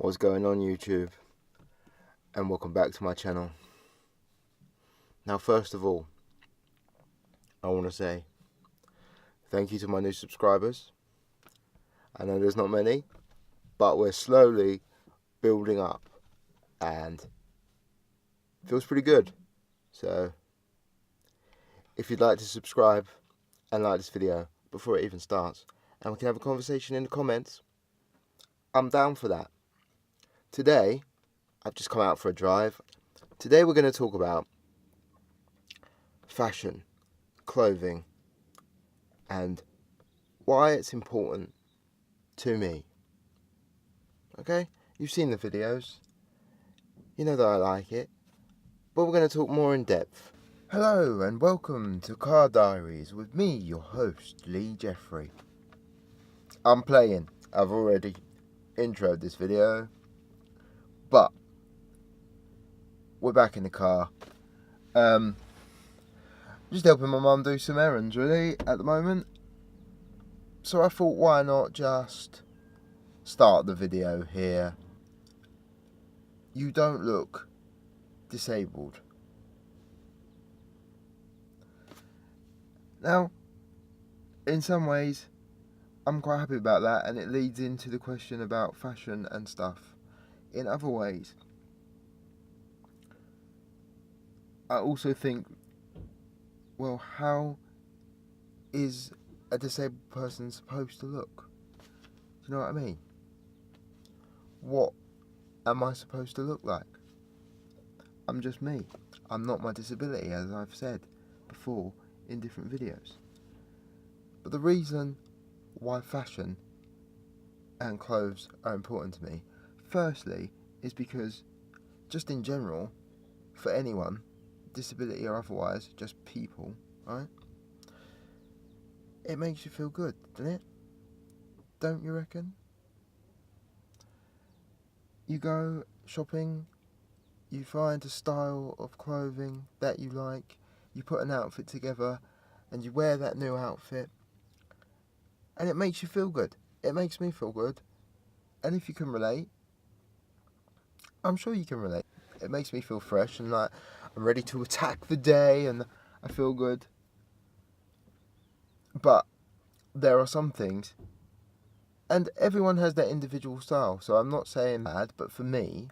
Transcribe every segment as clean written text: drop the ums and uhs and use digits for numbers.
What's going on, YouTube? And welcome back to my channel. Now, first of all, I want to say thank you to my new subscribers. I know there's not many, but we're slowly building up and it feels pretty good. So if you'd like to subscribe and like this video before it even starts, and we can have a conversation in the comments, I'm down for that. Today, I've just come out for a drive. Today we're going to talk about fashion, clothing, and why it's important to me. Okay? You've seen the videos. You know that I like it. But we're going to talk more in depth. Hello and welcome to Car Diaries with me, your host, Lee Jeffrey. I'm playing. I've already introed this video. But we're back in the car. Just helping my mum do some errands really at the moment. So I thought, why not just start the video here. You don't look disabled. Now, in some ways, I'm quite happy about that, and it leads into the question about fashion and stuff. In other ways, I also think, well, how is a disabled person supposed to look? Do you know what I mean? What am I supposed to look like? I'm just me. I'm not my disability, as I've said before in different videos. But the reason why fashion and clothes are important to me, firstly, is because just in general, for anyone, disability or otherwise, just people, right? It makes you feel good, doesn't it? Don't you reckon? You go shopping, you find a style of clothing that you like, you put an outfit together, and you wear that new outfit, and it makes you feel good. It makes me feel good. And if you can relate, I'm sure you can relate. It makes me feel fresh and like I'm ready to attack the day and I feel good. But there are some things, and everyone has their individual style, so I'm not saying bad, but for me,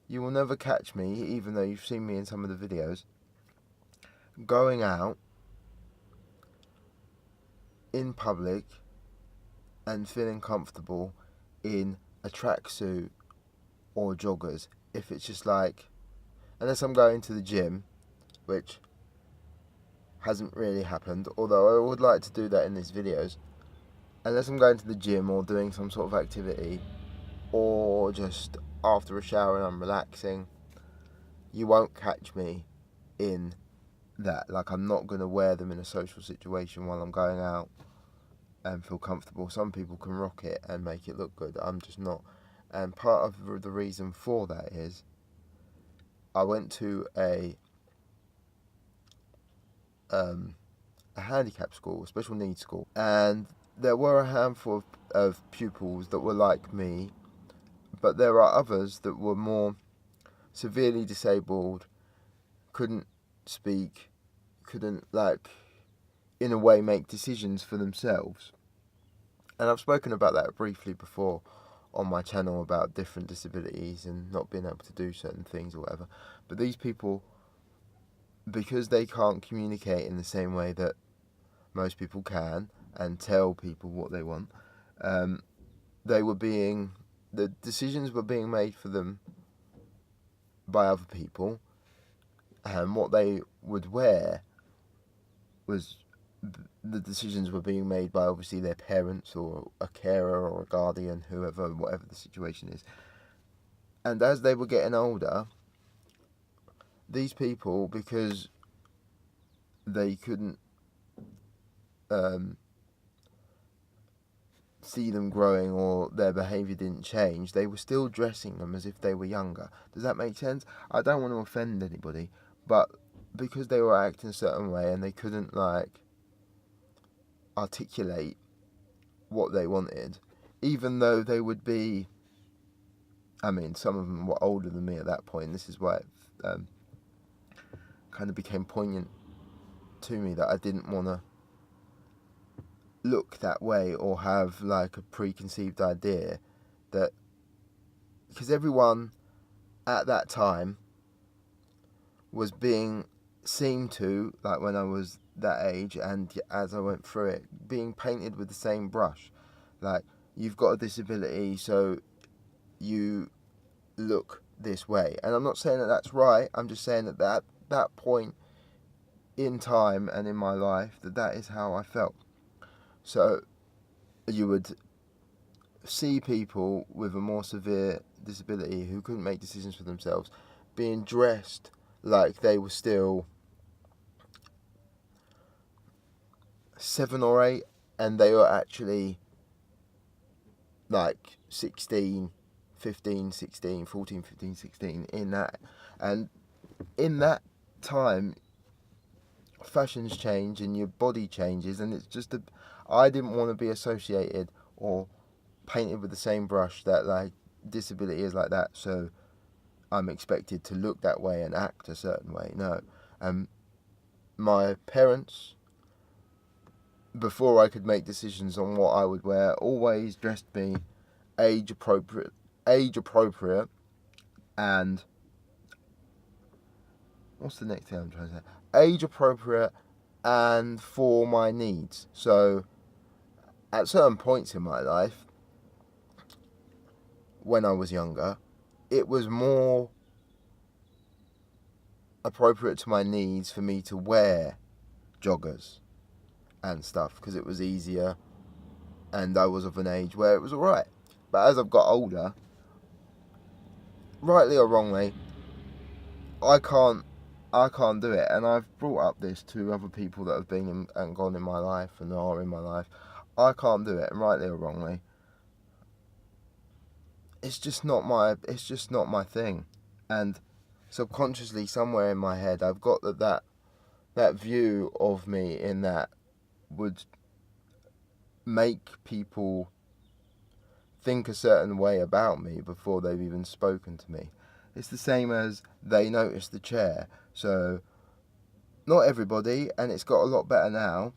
you will never catch me, even though you've seen me in some of the videos, going out in public and feeling comfortable in a tracksuit or joggers. If it's just like, unless I'm going to the gym, which hasn't really happened, although I would like to do that in these videos, unless I'm going to the gym or doing some sort of activity, or just after a shower and I'm relaxing, you won't catch me in that. Like, I'm not going to wear them in a social situation while I'm going out and feel comfortable. Some people can rock it and make it look good. I'm just not. And part of the reason for that is I went to a handicap school, a special needs school, and there were a handful of pupils that were like me, but there are others that were more severely disabled, couldn't speak, couldn't, like, in a way make decisions for themselves. And I've spoken about that briefly before on my channel about different disabilities and not being able to do certain things or whatever. But these people, because they can't communicate in the same way that most people can and tell people what they want, the decisions were being made for them by other people, and what they would wear was, the decisions were being made by obviously their parents or a carer or a guardian, whoever, whatever the situation is. And as they were getting older, these people, because they couldn't see them growing or their behaviour didn't change, they were still dressing them as if they were younger. Does that make sense? I don't want to offend anybody, but because they were acting a certain way and they couldn't, like, articulate what they wanted, even though they would be I mean, some of them were older than me at that point. This is why it kind of became poignant to me that I didn't want to look that way or have like a preconceived idea that, because everyone at that time was being seemed to, like when I was that age and as I went through it, being painted with the same brush. Like, you've got a disability, so you look this way. And I'm not saying that that's right, I'm just saying that that point in time and in my life, that is how I felt. So you would see people with a more severe disability who couldn't make decisions for themselves being dressed like they were still 7 or 8 and they were actually like 16, 15, 16, 14, 15, 16 in that. And in that time, fashions change and your body changes, and it's just I didn't want to be associated or painted with the same brush that like disability is like that, so I'm expected to look that way and act a certain way. No. My parents, before I could make decisions on what I would wear, always dressed me age appropriate, and what's the next thing I'm trying to say? Age appropriate and for my needs. So at certain points in my life, when I was younger, it was more appropriate to my needs for me to wear joggers and stuff because it was easier and I was of an age where it was alright. But as I've got older, rightly or wrongly, I can't do it. And I've brought up this to other people that have been in, and gone in my life and are in my life. I can't do it, and rightly or wrongly, it's just not my thing. And subconsciously, somewhere in my head, I've got that view of me in that would make people think a certain way about me before they've even spoken to me. It's the same as they notice the chair. So, not everybody, and it's got a lot better now.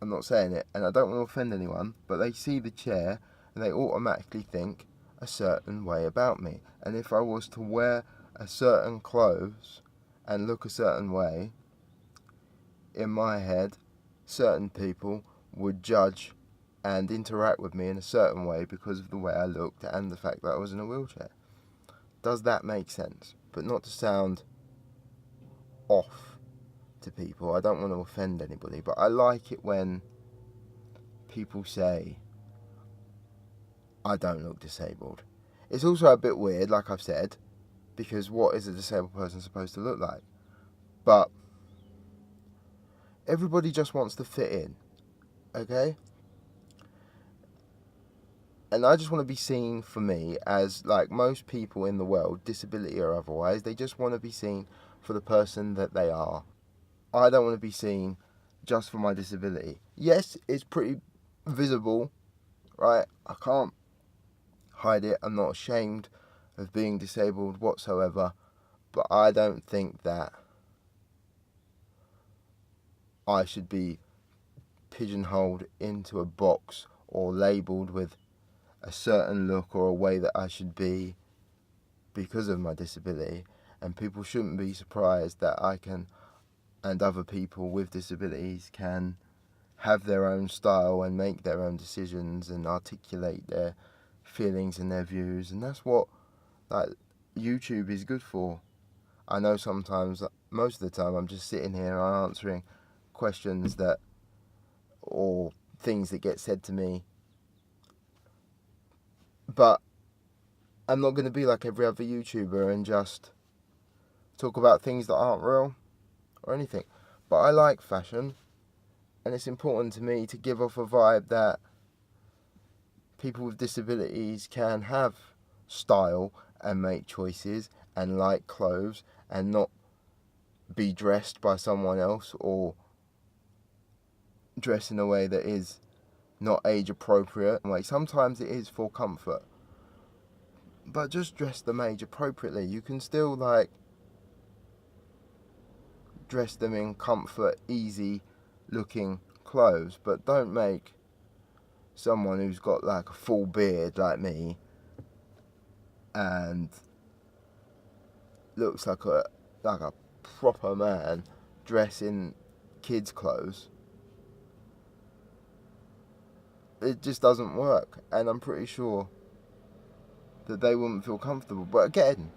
I'm not saying it, and I don't want to offend anyone, but they see the chair and they automatically think a certain way about me. And if I was to wear a certain clothes and look a certain way, in my head, certain people would judge and interact with me in a certain way because of the way I looked and the fact that I was in a wheelchair. Does that make sense? But not to sound off to people. I don't want to offend anybody, but I like it when people say, I don't look disabled. It's also a bit weird, like I've said, because what is a disabled person supposed to look like? But everybody just wants to fit in, okay? And I just want to be seen, for me, as like most people in the world, disability or otherwise, they just want to be seen for the person that they are. I don't want to be seen just for my disability. Yes, it's pretty visible, right? I can't hide it. I'm not ashamed of being disabled whatsoever. But I don't think that I should be pigeonholed into a box or labelled with a certain look or a way that I should be because of my disability. And people shouldn't be surprised that I can, and other people with disabilities can, have their own style and make their own decisions and articulate their feelings and their views. And that's what like YouTube is good for. I know sometimes, most of the time, I'm just sitting here and answering questions that, or things that get said to me, but I'm not going to be like every other YouTuber and just talk about things that aren't real or anything. But I like fashion, and it's important to me to give off a vibe that people with disabilities can have style and make choices and like clothes and not be dressed by someone else or dress in a way that is not age appropriate. Like, sometimes it is for comfort, But just dress them age appropriately. You can still like dress them in comfort, easy looking clothes, but don't make someone who's got like a full beard like me and looks like a proper man dress in kids' clothes. It just doesn't work, and I'm pretty sure that they wouldn't feel comfortable. But again,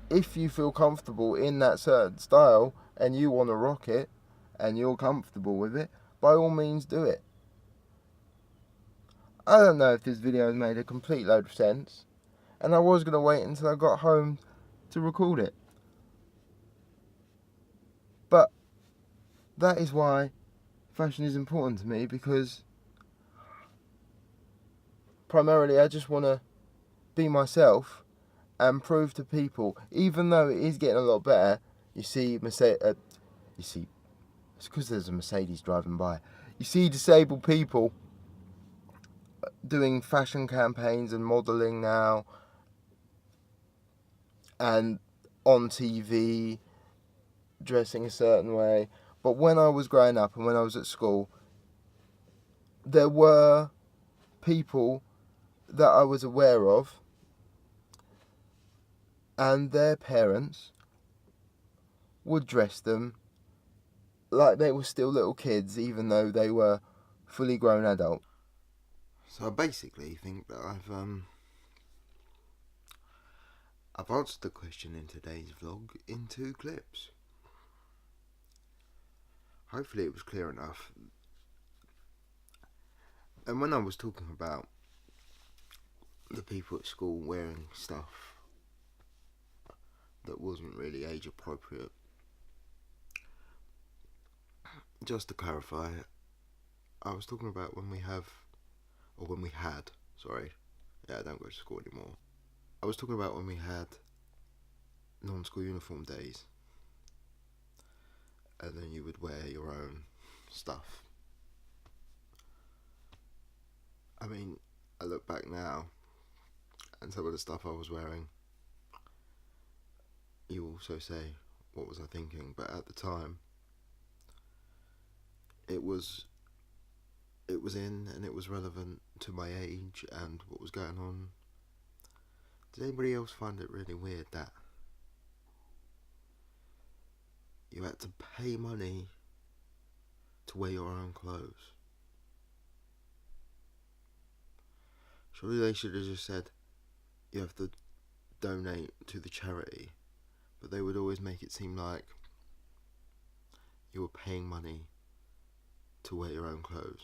if you feel comfortable in that certain style and you want to rock it and you're comfortable with it, by all means do it. I don't know if this video has made a complete load of sense, and I was going to wait until I got home to record it. But that is why fashion is important to me, because primarily I just want to be myself and prove to people, even though it is getting a lot better. You see it's because there's a Mercedes driving by. You see disabled people doing fashion campaigns and modelling now, and on TV, dressing a certain way. But when I was growing up and when I was at school, there were people that I was aware of, and their parents would dress them like they were still little kids, even though they were fully grown adults. So I basically think that I've answered the question in today's vlog in 2 clips. Hopefully it was clear enough. And when I was talking about the people at school wearing stuff that wasn't really age appropriate, just to clarify, I was talking about when we had, I don't go to school anymore. I was talking about when we had non-school uniform days, and then you would wear your own stuff. I mean, I look back now, and some of the stuff I was wearing, you also say, what was I thinking? But at the time, it was in and it was relevant to my age and what was going on. Did anybody else find it really weird that you had to pay money to wear your own clothes? Surely they should have just said you have to donate to the charity, but they would always make it seem like you were paying money to wear your own clothes.